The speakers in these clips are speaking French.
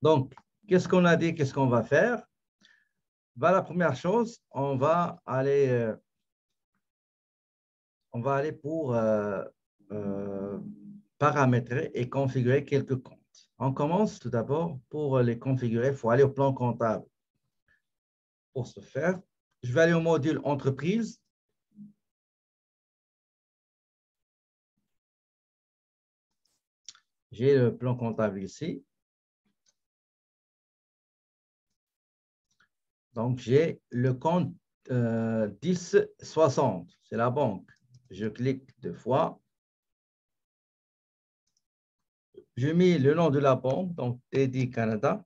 Donc, qu'est-ce qu'on a dit? Qu'est-ce qu'on va faire? Ben, la première chose, on va aller pour paramétrer et configurer quelques comptes. On commence tout d'abord pour les configurer. Il faut aller au plan comptable. Pour ce faire, je vais aller au module entreprise. J'ai le plan comptable ici. Donc, j'ai le compte 1060. C'est la banque. Je clique 2 fois. Je mets le nom de la banque, donc TD Canada,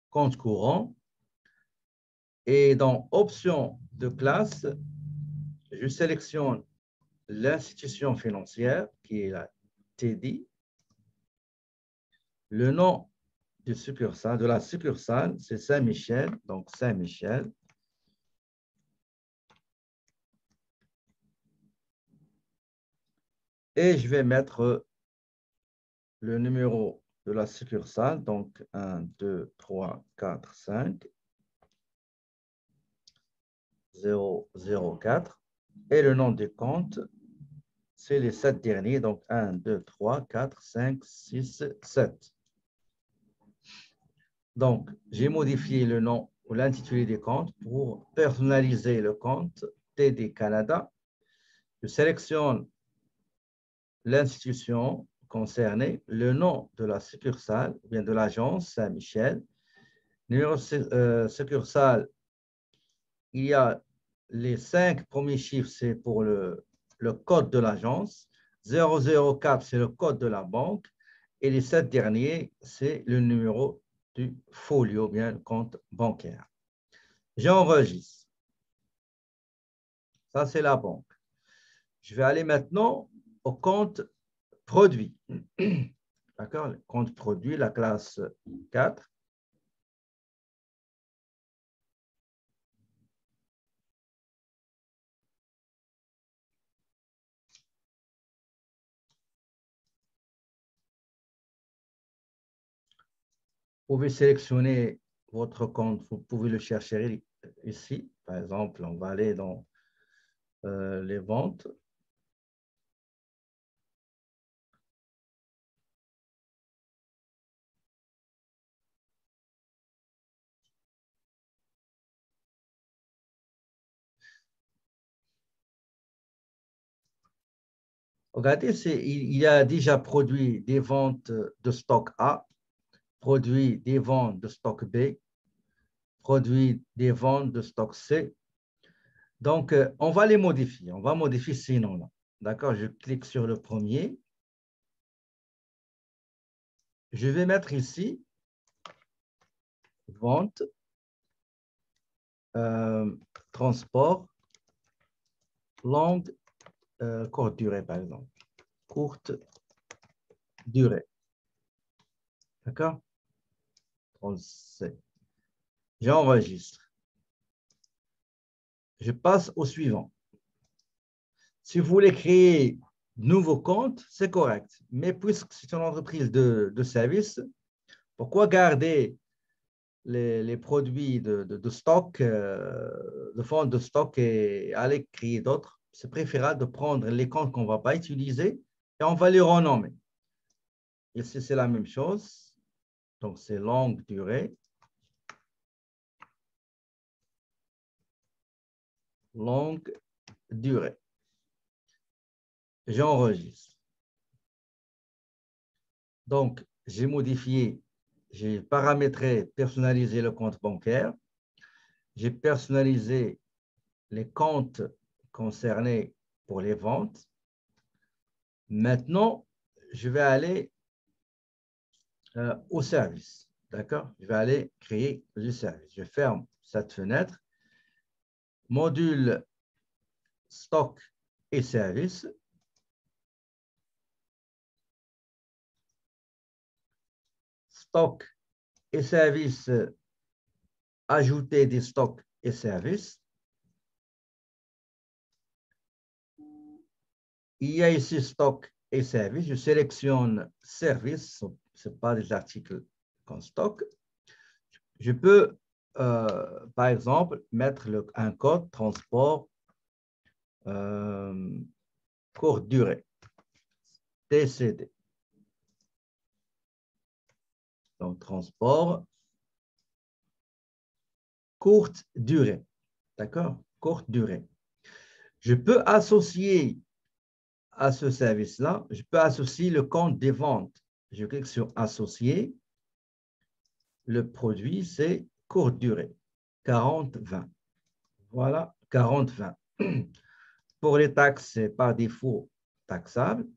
compte courant. Et dans option de classe, je sélectionne l'institution financière qui est la TD. Le nom de la succursale, c'est Saint-Michel, donc Saint-Michel. Et je vais mettre le numéro de la succursale, donc 1, 2, 3, 4, 5, 0, 0, 4. Et le nom du compte, c'est les 7 derniers, donc 1, 2, 3, 4, 5, 6, 7. Donc, j'ai modifié le nom ou l'intitulé des comptes pour personnaliser le compte TD Canada. Je sélectionne l'institution concernée, le nom de la succursale ou bien de l'agence Saint-Michel. Numéro succursale, il y a les 5 premiers chiffres, c'est pour le code de l'agence. 004, c'est le code de la banque. Et les 7 derniers, c'est le numéro du folio, bien le compte bancaire. J'enregistre. Ça, c'est la banque. Je vais aller maintenant au compte produit. D'accord? Le compte produit, la classe 4. Vous pouvez sélectionner votre compte. Vous pouvez le chercher ici. Par exemple, on va aller dans les ventes. Regardez, il y a déjà produit des ventes de stock A, produit des ventes de stock B, produit des ventes de stock C. Donc, on va les modifier. On va modifier ces noms-là. D'accord? Je clique sur le premier. Je vais mettre ici vente, transport, longue, courte durée, par exemple. Courte durée. D'accord? J'enregistre. Je passe au suivant. Si vous voulez créer de nouveaux comptes, c'est correct. Mais puisque c'est une entreprise de service, pourquoi garder les produits de stock, de fonds de stock et aller créer d'autres? C'est préférable de prendre les comptes qu'on ne va pas utiliser et on va les renommer. Ici, c'est la même chose. Donc, c'est longue durée. Longue durée. J'enregistre. Donc, j'ai modifié, j'ai paramétré, personnalisé le compte bancaire. J'ai personnalisé les comptes concernés pour les ventes. Maintenant, je vais aller au service. D'accord? Je vais aller créer le service. Je ferme cette fenêtre. Module stock et service. Stock et service, ajouter des stocks et services. Il y a ici stock et services. Je sélectionne services, ce n'est pas des articles qu'on stocke. Je peux, par exemple, mettre un code transport courte durée, TCD. Donc, transport courte durée. D'accord? Courte durée. Je peux associer à ce service-là, je peux associer le compte des ventes. Je clique sur associer. Le produit, c'est courte durée, 40-20. Voilà, 40-20. Pour les taxes, c'est par défaut taxable.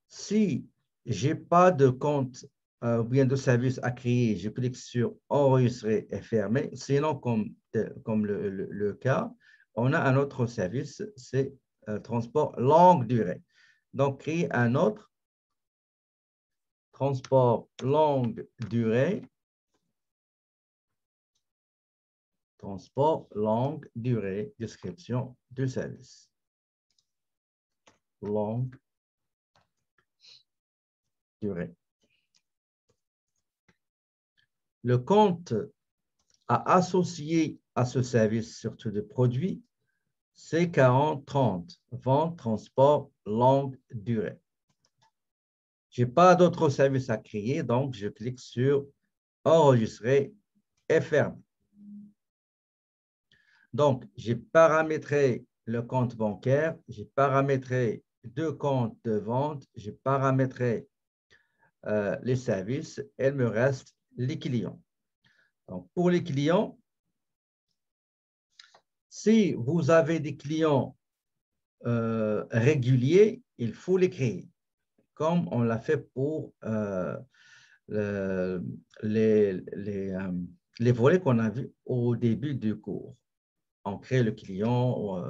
Si je n'ai pas de compte ou bien de service à créer, je clique sur enregistrer et fermer. Sinon, comme le cas, on a un autre service, c'est transport longue durée. Donc, créer un autre transport longue durée. Transport longue durée, description du service. Longue durée. Le compte à associer à ce service, surtout de produits, c'est 40-30, vente, transport, longue durée. Je n'ai pas d'autres services à créer, donc je clique sur enregistrer et fermer. Donc, j'ai paramétré le compte bancaire, j'ai paramétré deux comptes de vente, j'ai paramétré les services, il me reste les clients. Donc, pour les clients, si vous avez des clients réguliers, il faut les créer, comme on l'a fait pour les volets qu'on a vus au début du cours. On crée le client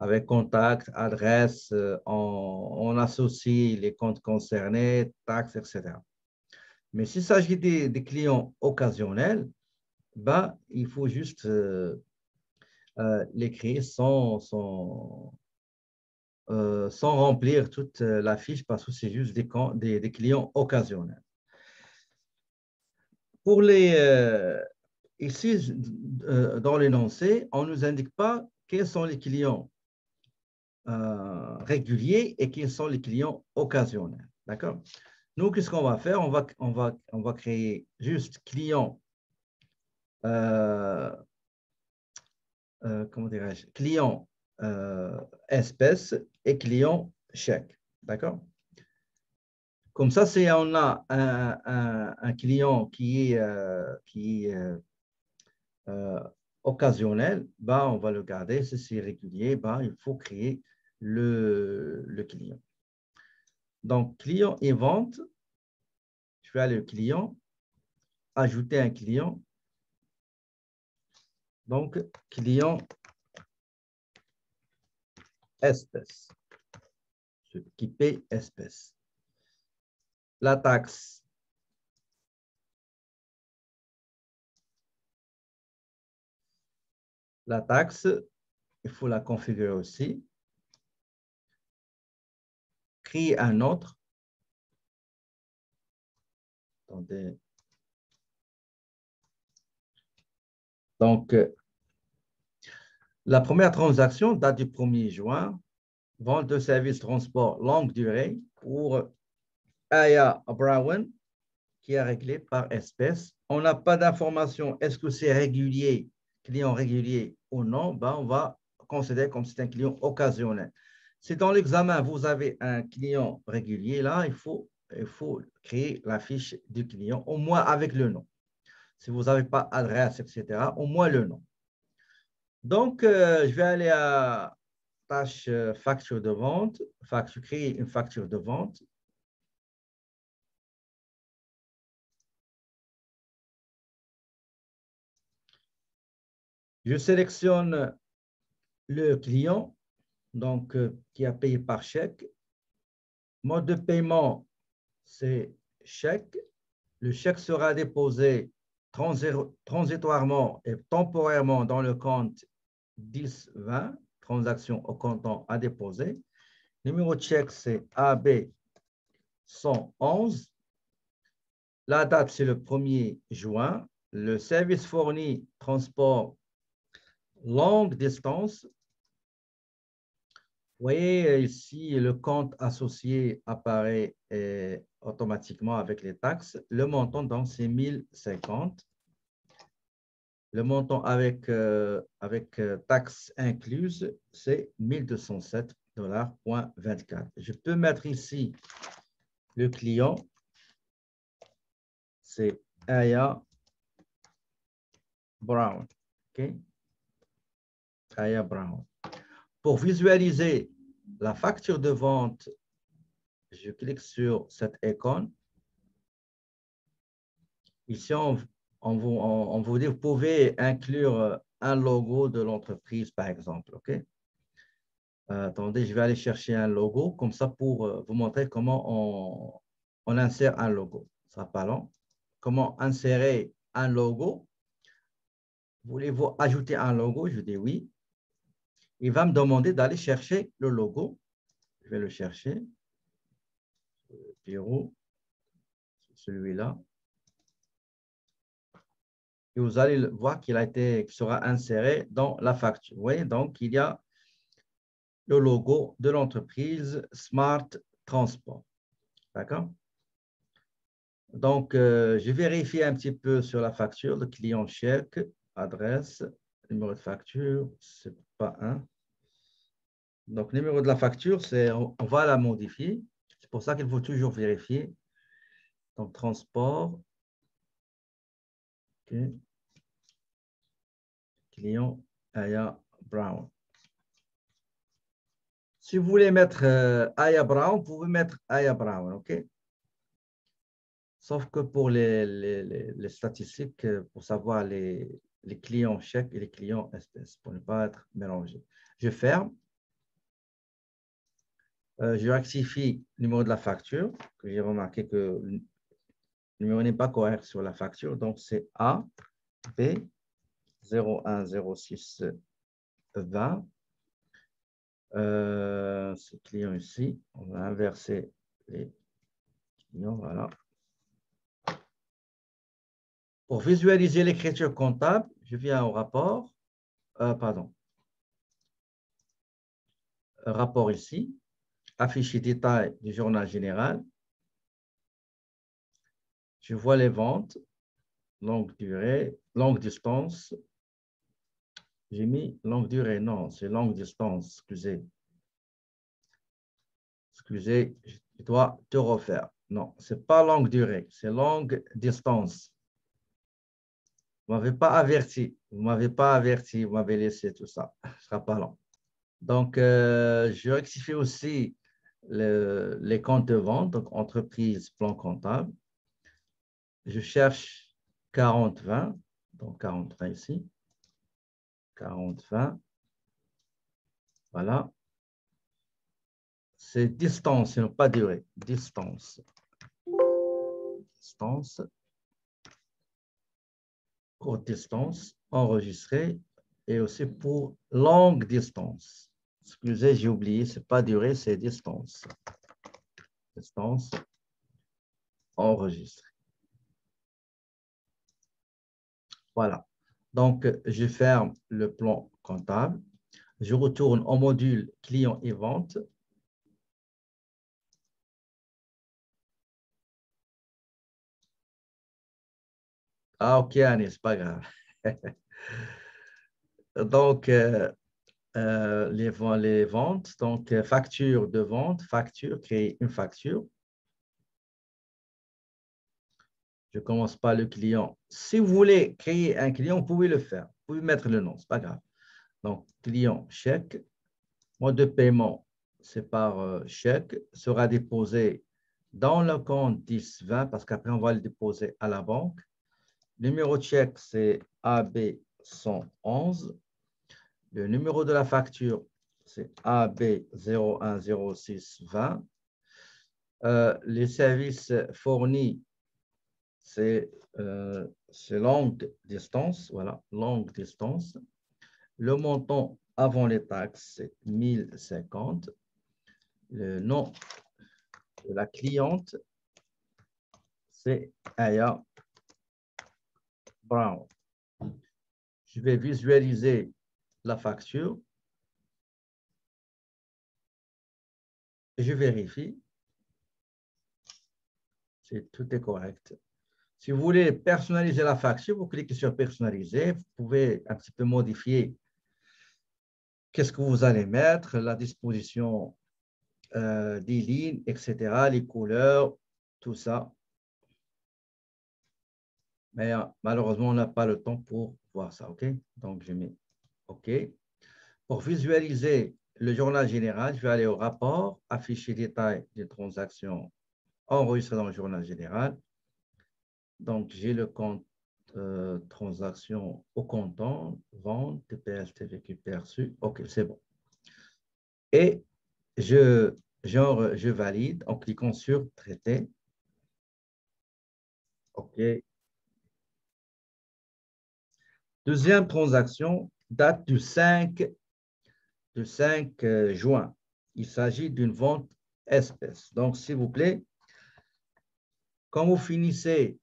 avec contact, adresse, on associe les comptes concernés, taxes, etc. Mais s'il s'agit des clients occasionnels, ben, il faut juste les créer sans remplir toute la fiche parce que c'est juste des clients occasionnels. Pour ici, dans l'énoncé, on ne nous indique pas quels sont les clients réguliers et quels sont les clients occasionnels. D'accord? Nous, qu'est-ce qu'on va faire? On va créer juste client, comment dirais-je? Client espèce et client chèque. D'accord? Comme ça, si on a un client qui est occasionnel, ben, on va le garder. Si c'est régulier, ben, il faut créer le client. Donc, client et vente, je vais aller au client, ajouter un client. Donc, client espèce, ce qui paie espèce. La taxe. La taxe, il faut la configurer aussi. Créer un autre. Attendez. Donc, la première transaction date du 1er juin. Vente de services transport longue durée pour Aya Brown, qui est réglé par espèce. On n'a pas d'information. Est-ce que c'est régulier, client régulier ou non? Ben, on va considérer comme c'est un client occasionnel. Si dans l'examen, vous avez un client régulier, là, il faut créer la fiche du client, au moins avec le nom. Si vous n'avez pas adresse, etc., au moins le nom. Donc, je vais aller à tâche facture de vente, créer une facture de vente. Je sélectionne le client, donc qui a payé par chèque. Mode de paiement, c'est chèque. Le chèque sera déposé transitoirement et temporairement dans le compte 10-20, transaction au comptant à déposer. Numéro de chèque, c'est AB 111. La date, c'est le 1er juin. Le service fourni, transport longue distance. Vous voyez ici, le compte associé apparaît automatiquement avec les taxes. Le montant, donc, c'est 1050. Le montant avec taxes incluses, c'est 1207,24 $. Je peux mettre ici le client, c'est Aya Brown. OK? Aya Brown. Pour visualiser la facture de vente, je clique sur cette icône. Ici, on vous dit, vous pouvez inclure un logo de l'entreprise, par exemple. OK? Attendez, je vais aller chercher un logo, comme ça, pour vous montrer comment on insère un logo. Ça sera pas long. Comment insérer un logo? Voulez-vous ajouter un logo? Je dis oui. Il va me demander d'aller chercher le logo. Je vais le chercher. Bureau, celui-là. Et vous allez voir qu'il sera inséré dans la facture. Vous voyez, donc, il y a le logo de l'entreprise Smart Transport. D'accord? Donc, je vérifie un petit peu sur la facture, le client chèque, adresse, numéro de facture, c'est pas un. Donc, numéro de la facture, on va la modifier. C'est pour ça qu'il faut toujours vérifier. Donc, transport. Okay. Client Aya Brown. Si vous voulez mettre Aya Brown, vous pouvez mettre Aya Brown, OK? Sauf que pour les statistiques, pour savoir les clients chèques et les clients espèces, pour ne pas être mélangés. Je ferme. Je rectifie le numéro de la facture, que j'ai remarqué que le numéro n'est pas correct sur la facture. Donc, c'est A, B, 010620. Ce client ici, on va inverser les clients, voilà. Pour visualiser l'écriture comptable, je viens au rapport, rapport ici, afficher détail du journal général. Je vois les ventes, longue durée, longue distance. J'ai mis longue durée, non, c'est longue distance, excusez. Excusez, je dois te refaire. Non, ce n'est pas longue durée, c'est longue distance. Vous ne m'avez pas averti, vous m'avez laissé tout ça. Ce ne sera pas long. Donc, je rectifie aussi les comptes de vente, donc entreprise, plan comptable. Je cherche 40-20, donc 40-20 ici. 40-20. Voilà. C'est distance, ce n'est pas durée. Distance. Distance. Courte distance, enregistré. Et aussi pour longue distance. Excusez, j'ai oublié, ce n'est pas durée, c'est distance. Distance. Enregistré. Voilà. Donc, je ferme le plan comptable. Je retourne au module client et vente. Ah, OK, Annie, c'est pas grave. Donc, les ventes, donc facture de vente, facture, créer une facture. Je commence par le client. Si vous voulez créer un client, vous pouvez le faire. Vous pouvez mettre le nom, c'est pas grave. Donc, client chèque. Mode de paiement, c'est par chèque, sera déposé dans le compte 1020 parce qu'après, on va le déposer à la banque. Numéro de chèque, c'est AB 111. Le numéro de la facture, c'est AB 010620. Les services fournis, c'est longue distance. Voilà, longue distance. Le montant avant les taxes, c'est 1050. Le nom de la cliente, c'est Aya Brown. Je vais visualiser la facture. Je vérifie si tout est correct. Si vous voulez personnaliser la facture, vous cliquez sur personnaliser. Vous pouvez un petit peu modifier qu'est-ce que vous allez mettre, la disposition des lignes, etc., les couleurs, tout ça. Mais malheureusement, on n'a pas le temps pour voir ça, OK? Donc, je mets OK. Pour visualiser le journal général, je vais aller au rapport, afficher détail des transactions enregistrées dans le journal général. Donc, j'ai le compte transaction au comptant, vente, TPS, TVQ perçu. OK, c'est bon. Et je valide en cliquant sur traiter. OK. Deuxième transaction date du 5 juin. Il s'agit d'une vente espèce. Donc, s'il vous plaît, quand vous finissez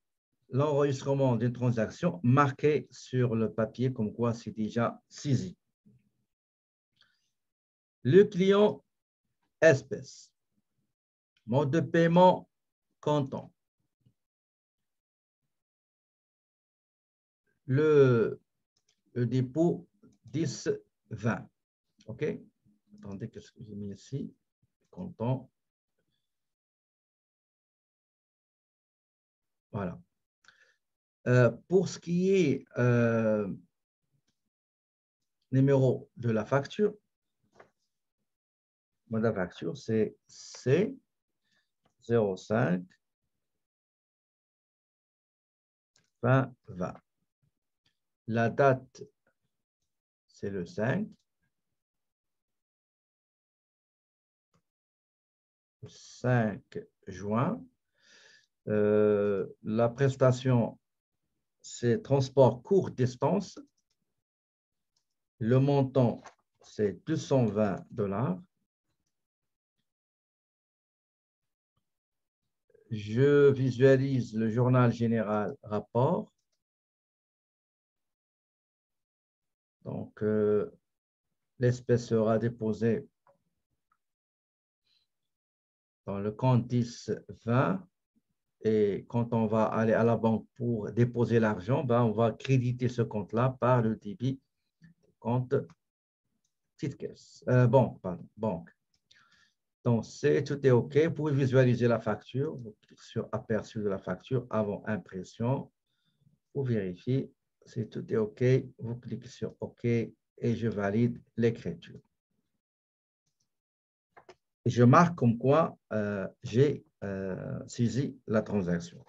l'enregistrement d'une transaction, marquez sur le papier comme quoi c'est déjà saisi. Le client espèce. Mode de paiement comptant. Le dépôt 10-20. OK? Attendez, qu'est-ce que j'ai mis ici? Comptant. Voilà. Pour ce qui est numéro de la facture, la facture, c'est C05 2020. La date, c'est le 5 juin. La prestation, c'est transport courte distance. Le montant, c'est $220. Je visualise le journal général rapport. Donc, l'espèce sera déposée dans le compte 10-20. Et quand on va aller à la banque pour déposer l'argent, ben, on va créditer ce compte-là par le débit compte petite caisse. Banque. Donc, tout est OK. Vous pouvez visualiser la facture. Vous cliquez sur aperçu de la facture avant impression. Vous vérifiez si tout est OK. Vous cliquez sur OK et je valide l'écriture. Je marque comme quoi j'ai saisi la transaction.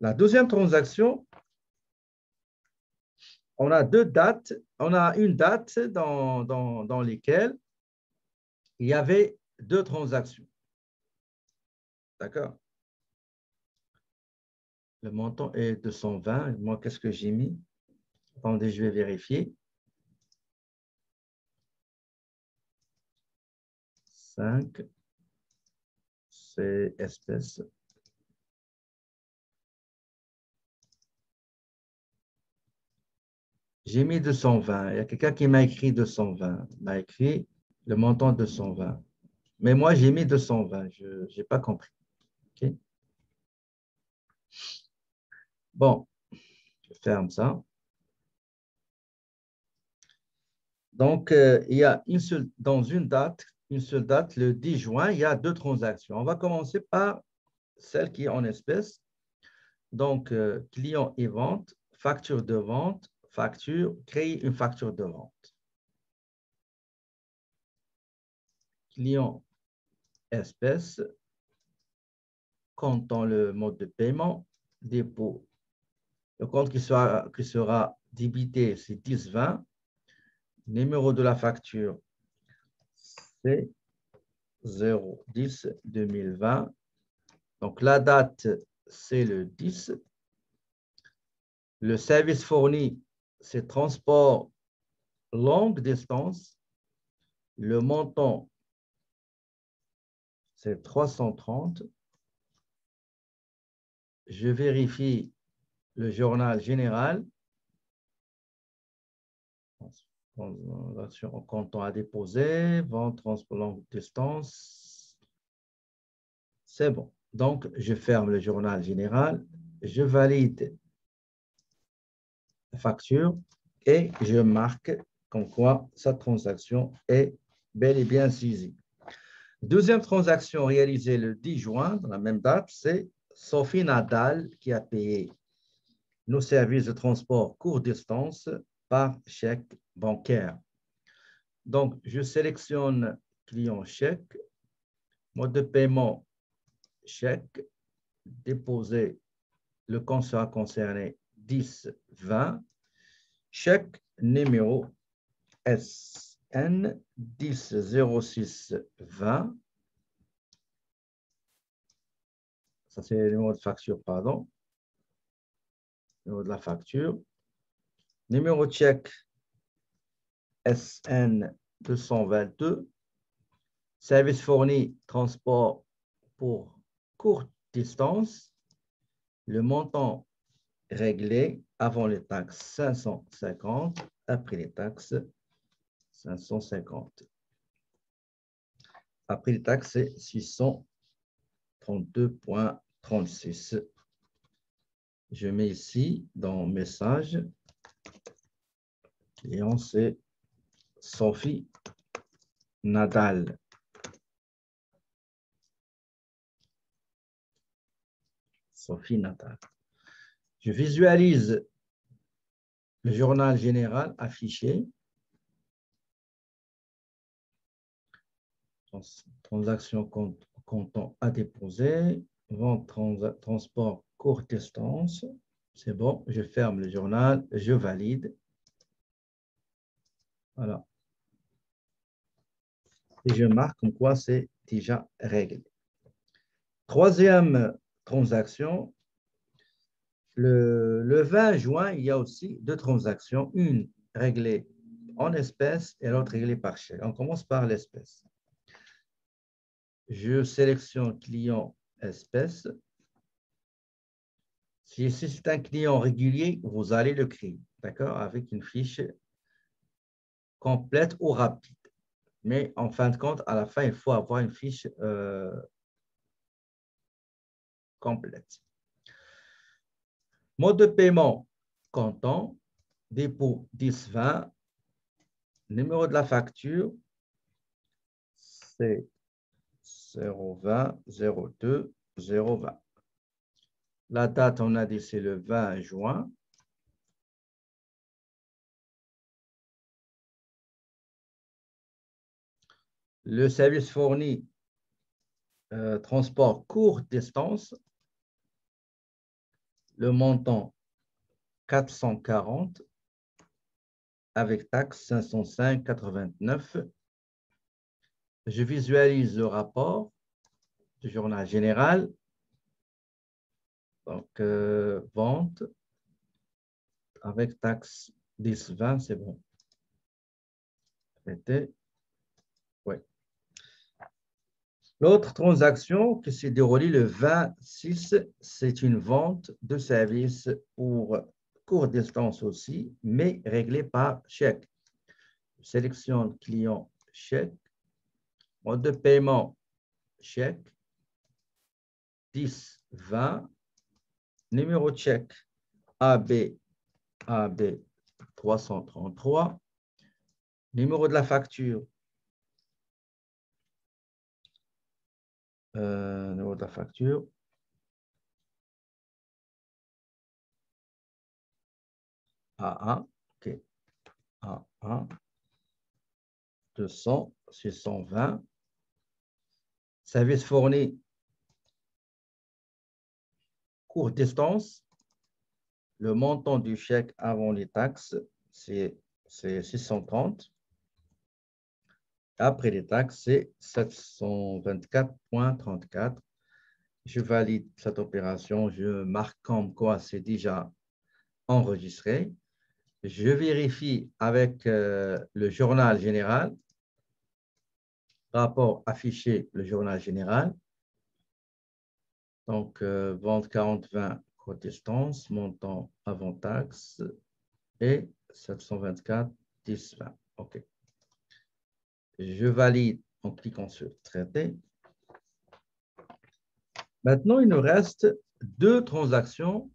La deuxième transaction, on a deux dates. On a une date dans lesquelles il y avait deux transactions. D'accord? Le montant est 220. Moi, qu'est-ce que j'ai mis? Attendez, je vais vérifier. 5, c'est espèce. J'ai mis 220. Il y a quelqu'un qui m'a écrit 220. Il m'a écrit le montant 220. Mais moi, j'ai mis 220. Je n'ai pas compris. Okay? Bon, je ferme ça. Donc, il y a dans une seule date, le 10 juin, il y a deux transactions. On va commencer par celle qui est en espèces. Donc, client et vente, facture de vente, facture, créer une facture de vente. Client espèce, compte dans le mode de paiement, dépôt. Le compte qui sera débité, c'est 10-20. Numéro de la facture, c'est 010-2020. Donc, la date, c'est le 10. Le service fourni, c'est transport longue distance. Le montant, c'est 330. Je vérifie le journal général. Transaction au comptant à déposer, vente, transport longue distance. C'est bon. Donc, je ferme le journal général, je valide la facture et je marque comme quoi cette transaction est bel et bien saisie. Deuxième transaction réalisée le 10 juin, dans la même date, c'est Sophie Nadal qui a payé nos services de transport courte distance par chèque bancaire. Donc, je sélectionne client chèque, mode de paiement chèque, déposer, le compte sera concerné 10-20, chèque numéro SN 100620. Ça, c'est le numéro de facture, pardon. Numéro de la facture. Numéro de chèque SN 222. Service fourni, transport pour courte distance. Le montant réglé avant les taxes 550, après les taxes 550. Après les taxes, c'est 632,36. Je mets ici dans message, client c'est Sophie Nadal. Sophie Nadal. Je visualise le journal général affiché. Transaction comptant à déposer. Vente, transport courte distance. C'est bon, je ferme le journal, je valide. Voilà. Et je marque comme quoi c'est déjà réglé. Troisième transaction, le 20 juin, il y a aussi deux transactions, une réglée en espèces et l'autre réglée par chèque. On commence par l'espèce. Je sélectionne client espèce. Si c'est un client régulier, vous allez le créer, d'accord, avec une fiche complète ou rapide. Mais en fin de compte, à la fin, il faut avoir une fiche complète. Mode de paiement, comptant, dépôt 10-20, numéro de la facture, c'est 020 02 020. La date, on a dit, c'est le 20 juin. Le service fourni, transport courte distance. Le montant, 440. Avec taxe, 505,89. Je visualise le rapport du journal général. Donc, vente avec taxe 10-20, c'est bon. Ouais. L'autre transaction qui s'est déroulée le 26, c'est une vente de services pour courte distance aussi, mais réglée par chèque. Je sélectionne client chèque, mode de paiement chèque, 10-20, numéro de chèque AB 333, numéro de la facture, numéro de la facture, A1, ok, A1, 200, 620, service fourni, courte distance, le montant du chèque avant les taxes, c'est 630. Après les taxes, c'est 724,34. Je valide cette opération, je marque comme quoi c'est déjà enregistré. Je vérifie avec le journal général. rapport affiché, le journal général. Donc, vente 40-20 distance, montant avant taxe et 724 10-20. OK. Je valide en cliquant sur traiter. Maintenant, il nous reste deux transactions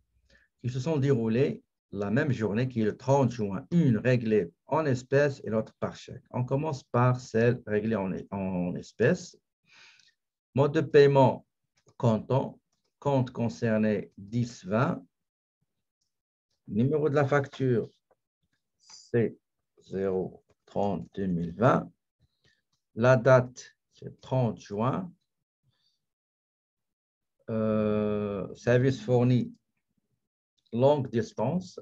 qui se sont déroulées la même journée, qui est le 30 juin. Une réglée en espèces et l'autre par chèque. On commence par celle réglée en espèces. Mode de paiement comptant, compte concerné 10-20. Numéro de la facture, c'est 0-30-2020. La date, c'est 30 juin. Service fourni, longue distance.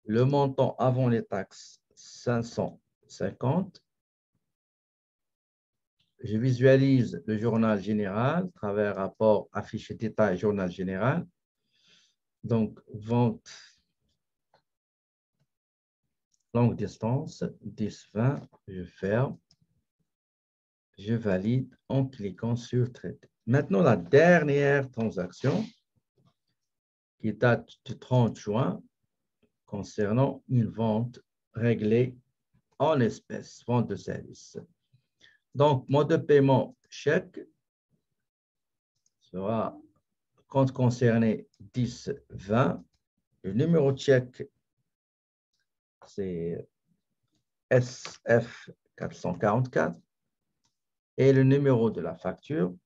Le montant avant les taxes, 550. Je visualise le journal général, travers rapport, affiché détail, journal général. Donc, vente longue distance, 10-20, je ferme. Je valide en cliquant sur traiter. Maintenant, la dernière transaction qui date du 30 juin concernant une vente réglée en espèces, vente de service. Donc, mode de paiement chèque sera compte concerné 10-20. Le numéro de chèque, c'est SF 444. Et le numéro de la facture,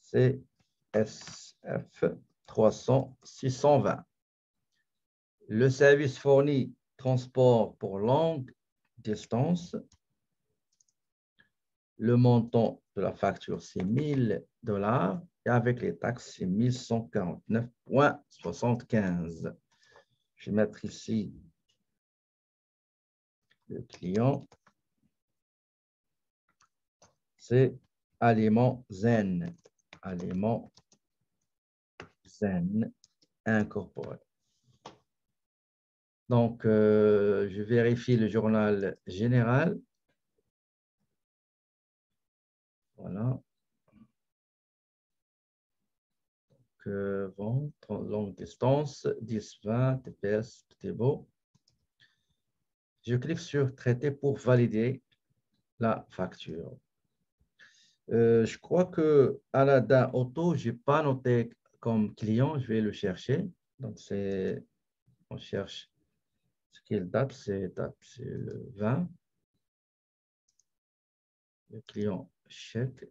c'est SF 300-620. Le service fourni, transport pour longue distance. Le montant de la facture, c'est 1000 $. Et avec les taxes, c'est 1149,75. Je vais mettre ici le client. C'est Aliments Zen. Aliments Zen incorporé. Donc, je vérifie le journal général. Voilà. Vente, longue distance, 10-20, TPS, tout est beau. Je clique sur traiter pour valider la facture. Je crois que Aladdin Auto, je n'ai pas noté comme client, je vais le chercher. Donc, on cherche ce qu'il date, c'est le 20. Le client chèque.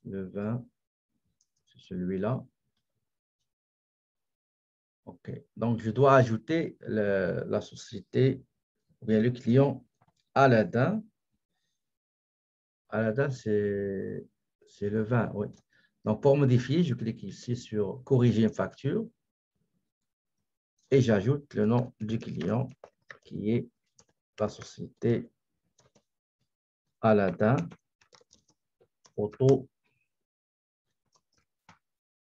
Le 20, c'est celui-là. OK. Donc, je dois ajouter la société, ou bien le client Aladdin. Aladdin, c'est le 20, oui. Donc, pour modifier, je clique ici sur corriger une facture et j'ajoute le nom du client qui est la société Aladdin Auto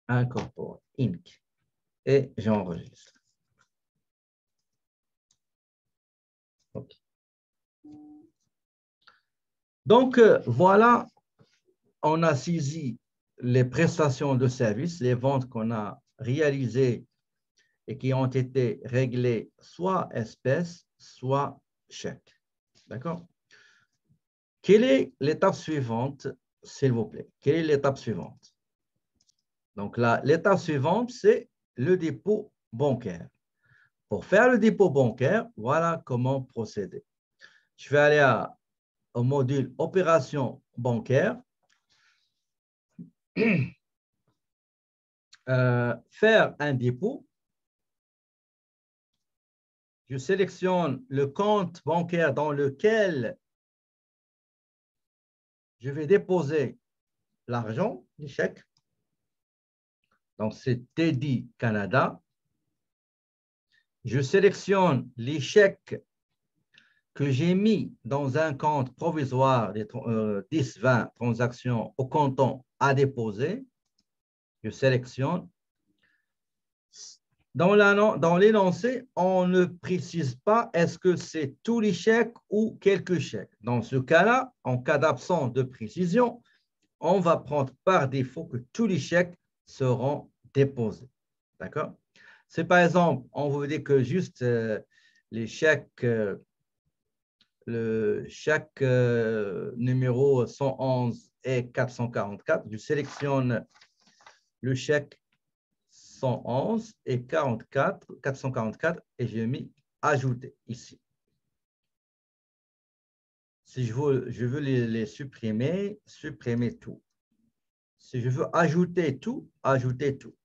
Incorporé, Inc. Et j'enregistre. Okay. Donc, voilà, on a saisi les prestations de services, les ventes qu'on a réalisées et qui ont été réglées soit espèces, soit chèques. D'accord? Quelle est l'étape suivante, s'il vous plaît? Quelle est l'étape suivante? Donc, l'étape suivante, c'est le dépôt bancaire. Pour faire le dépôt bancaire, voilà comment procéder. Je vais aller au module opération bancaire. Faire un dépôt. Je sélectionne le compte bancaire dans lequel je vais déposer l'argent, les chèques. Donc, c'est TD Canada. Je sélectionne les chèques que j'ai mis dans un compte provisoire des 10-20 transactions au comptant à déposer. Je sélectionne. Dans l'énoncé, on ne précise pas est-ce que c'est tous les chèques ou quelques chèques. Dans ce cas-là, en cas d'absence de précision, on va prendre par défaut que tous les chèques seront déposés. D'accord? C'est par exemple, on vous dit que juste les chèques, chaque numéro 111 et 444, je sélectionne le chèque 111 et 444 et j'ai mis ajouter ici. Si je veux les supprimer, supprimer tout. Si je veux ajouter tout, ajouter tout.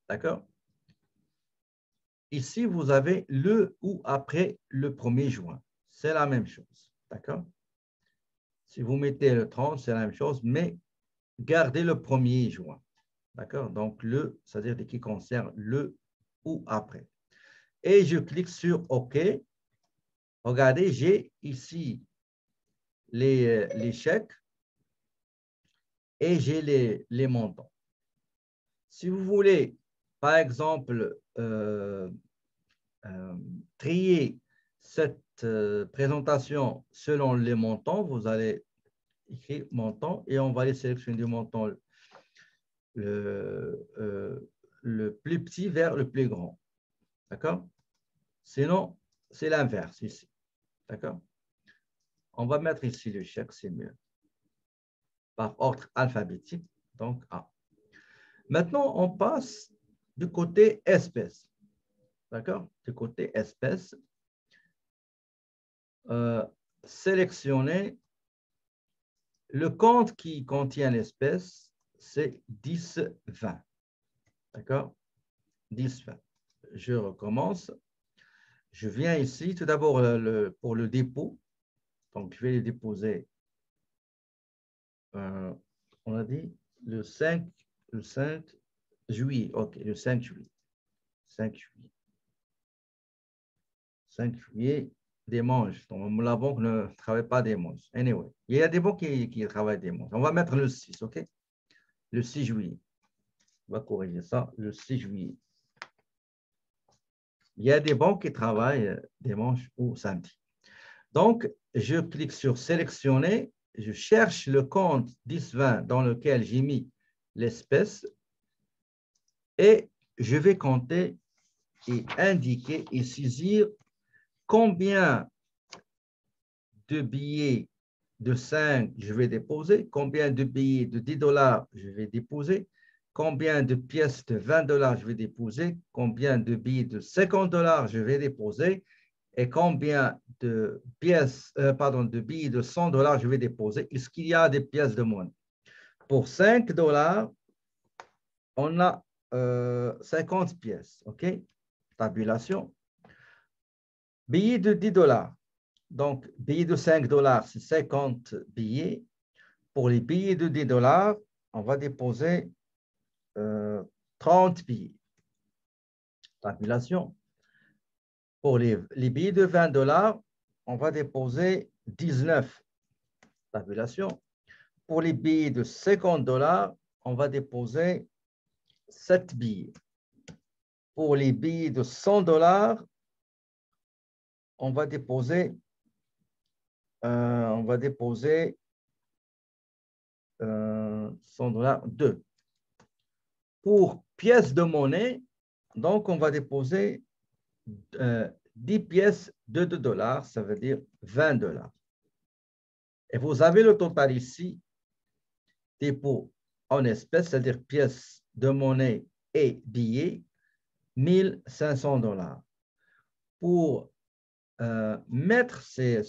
D'accord? Ici, vous avez le ou après le 1er juin. C'est la même chose. D'accord? Si vous mettez le 30, c'est la même chose, mais gardez le 1er juin. D'accord? Donc, le, c'est-à-dire qui concerne le ou après. Et je clique sur OK. Regardez, j'ai ici les chèques et j'ai les montants. Si vous voulez, par exemple, trier cette présentation selon les montants, vous allez écrire montant et on va aller sélectionner du montant le plus petit vers le plus grand. D'accord? Sinon, c'est l'inverse ici. D'accord? On va mettre ici le chèque, c'est mieux. Par ordre alphabétique, donc A. Maintenant, on passe du côté espèce. D'accord? Du côté espèce, sélectionner le compte qui contient l'espèce, c'est 10-20. D'accord? 10-20. Je recommence. Je viens ici, tout d'abord pour le dépôt. Donc, je vais les déposer. On a dit le 5 juillet. OK, le 5 juillet. 5 juillet. 5 juillet, dimanche. Donc, la banque ne travaille pas dimanche. Anyway, il y a des banques qui travaillent dimanche. On va mettre le 6, OK? Le 6 juillet. On va corriger ça, le 6 juillet. Il y a des banques qui travaillent dimanche ou samedi. Donc, je clique sur sélectionner. Je cherche le compte 10-20 dans lequel j'ai mis l'espèce et je vais compter et indiquer et saisir combien de billets de 5 je vais déposer, combien de billets de 10 $ je vais déposer, combien de pièces de 20 $ je vais déposer, combien de billets de 50 $ je vais déposer et combien de pièces, de billets de 100 $ je vais déposer. Est-ce qu'il y a des pièces de monnaie? Pour 5 $, on a 50 pièces. OK? Tabulation. Billets de 10 $. Donc, billets de 5 $, c'est 50 billets. Pour les billets de 10 $, on va déposer 30 billets. Tabulation. Pour les billets de 20 $, on va déposer 19. Tabulation. Pour les billets de 50 $, on va déposer 7 billets. Pour les billets de 100 $, on va déposer 100 $, 2. Pour pièces de monnaie, donc on va déposer 10 pièces de 2 $, ça veut dire 20 $. Et vous avez le total ici, dépôt en espèces, c'est-à-dire pièces de monnaie et billets, 1500 $. Pour mettre ces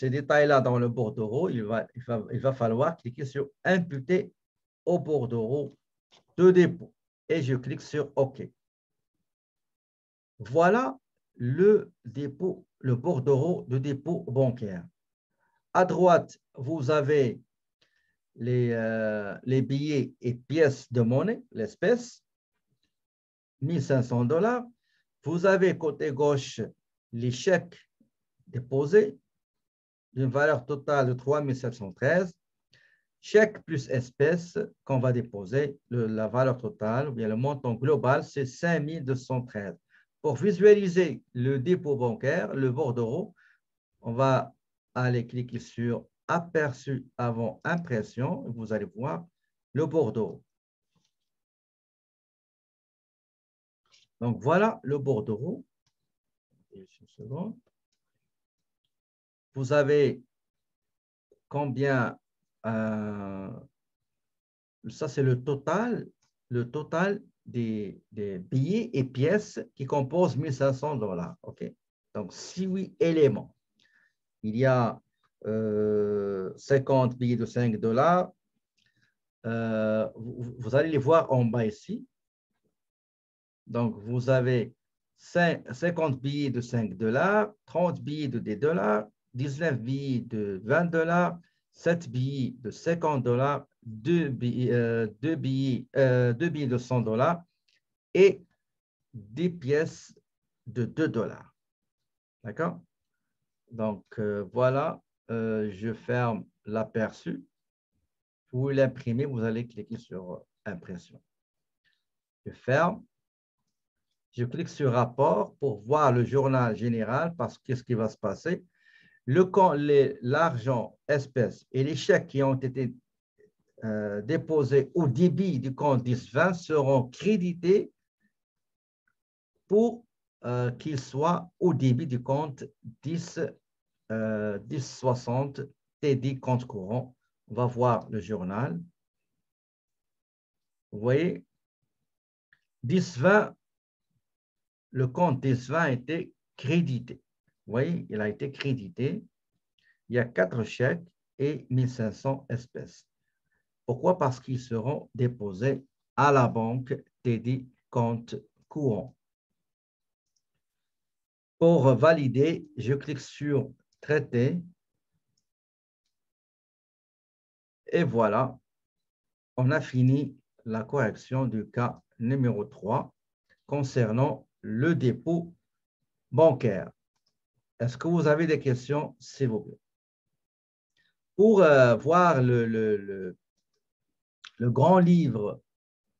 détails-là dans le bordereau, il va falloir cliquer sur « Imputer au bordereau de dépôt » et je clique sur « OK ». Voilà le dépôt, le bordereau de dépôt bancaire. À droite, vous avez les billets et pièces de monnaie, l'espèce, 1500 $. Vous avez côté gauche les chèques déposés d'une valeur totale de 3713. chèque plus espèce qu'on va déposer, la valeur totale, ou bien le montant global, c'est 5 213. Pour visualiser le dépôt bancaire, le bordereau, on va aller cliquer sur aperçu avant impression. Vous allez voir le bordereau. Donc, voilà le bordereau. Une seconde. Vous avez combien, ça c'est le total des billets et pièces qui composent 1500 $. OK? Donc, si oui éléments, il y a 50 billets de 5 $. Vous allez les voir en bas ici. Donc, vous avez 50 billets de 5 $, 30 billets de 10 $, 19 billets de 20 $, 7 billets de 50 $, 2 billets de 100 $ et des pièces de 2 $. D'accord? Donc, voilà, je ferme l'aperçu. Vous l'imprimez, vous allez cliquer sur impression. Je ferme. Je clique sur rapport pour voir le journal général parce que qu'est-ce qui va se passer? L'argent espèce et les chèques qui ont été déposés au débit du compte 1020 seront crédités pour qu'ils soient au débit du compte 1060 TD compte courant. On va voir le journal. Vous voyez, 1020, le compte 1020 a été crédité. Vous voyez, il a été crédité. Il y a 4 chèques et 1500 espèces. Pourquoi? Parce qu'ils seront déposés à la banque TD compte courant. Pour valider, je clique sur traiter. Et voilà, on a fini la correction du cas numéro 3 concernant le dépôt bancaire. Est-ce que vous avez des questions, s'il vous plaît? Pour voir le grand livre,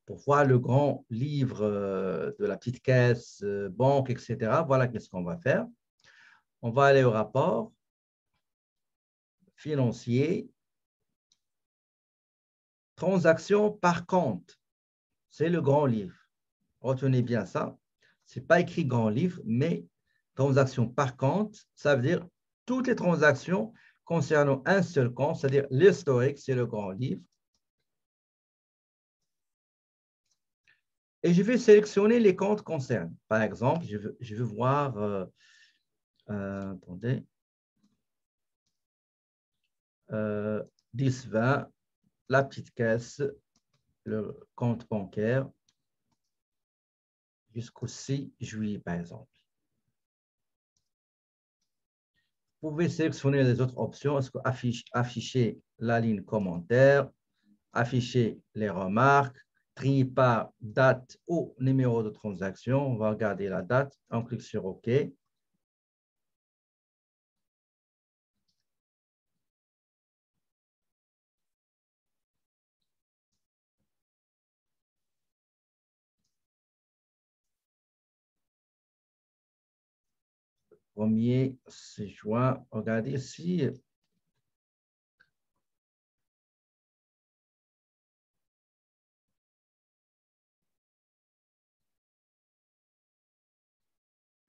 pour voir le grand livre de la petite caisse, banque, etc., voilà qu'est-ce qu'on va faire. On va aller au rapport financier, transactions par compte. C'est le grand livre. Retenez bien ça. Ce n'est pas écrit grand livre, mais transactions par compte, ça veut dire toutes les transactions concernant un seul compte, c'est-à-dire l'historique, c'est le grand livre. Et je vais sélectionner les comptes concernés. Par exemple, je veux voir, attendez, 10-20, la petite caisse, le compte bancaire, jusqu'au 6 juillet, par exemple. Vous pouvez sélectionner les autres options. Est-ce que afficher la ligne commentaire, afficher les remarques, trier par date ou numéro de transaction. On va regarder la date. On clique sur OK. Premier, c'est juin. Regardez ici.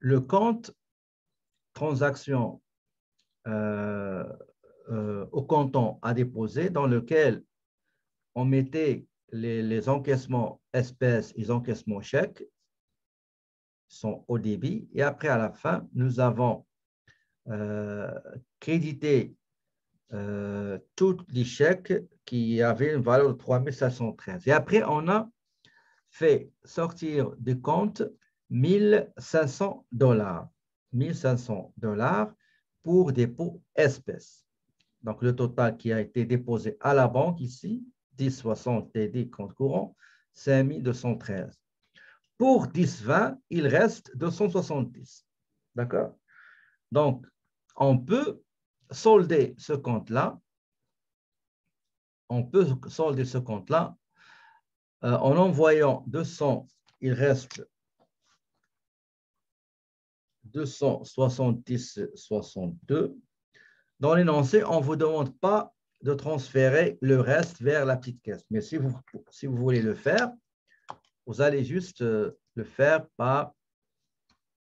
Le compte transaction au comptant à déposer dans lequel on mettait les encaissements espèces et les encaissements chèques sont au débit. Et après, à la fin, nous avons crédité tous les chèques qui avaient une valeur de 3513. Et après, on a fait sortir du compte 1500 $. 1500 $ pour dépôt espèces. Donc, le total qui a été déposé à la banque ici, 1060 TD compte courant, 5213. Pour 10-20, il reste 270. D'accord? Donc, on peut solder ce compte-là on peut solder ce compte-là en envoyant 200, il reste 270,62. Dans l'énoncé, on ne vous demande pas de transférer le reste vers la petite caisse. Mais si vous voulez le faire, vous allez juste le faire par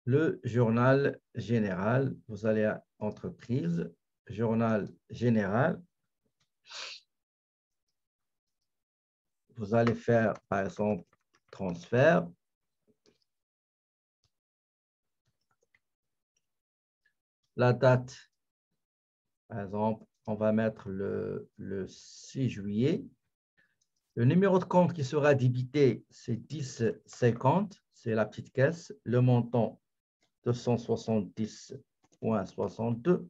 le journal général. Vous allez à entreprise, journal général. Vous allez faire, par exemple, transfert. La date, par exemple, on va mettre le 6 juillet. Le numéro de compte qui sera débité, c'est 10,50, c'est la petite caisse. Le montant, 270,62.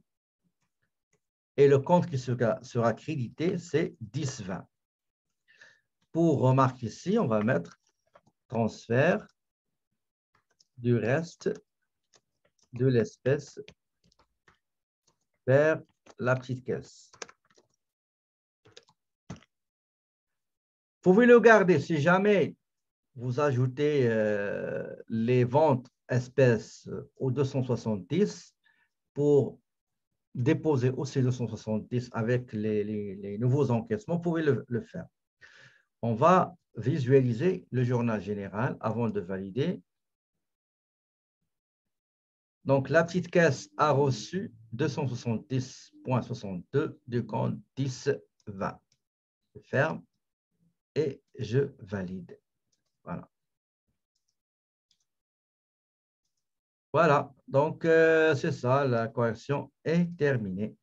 Et le compte qui sera crédité, c'est 10,20. Pour remarque ici, on va mettre transfert du reste de l'espèce vers la petite caisse. Vous pouvez le garder si jamais vous ajoutez les ventes espèces au 270 pour déposer aussi 270 avec les nouveaux encaissements, vous pouvez le faire. On va visualiser le journal général avant de valider. Donc, la petite caisse a reçu 270,62 du compte 10,20. Je ferme et je valide. Voilà. Voilà, donc c'est ça, la correction est terminée.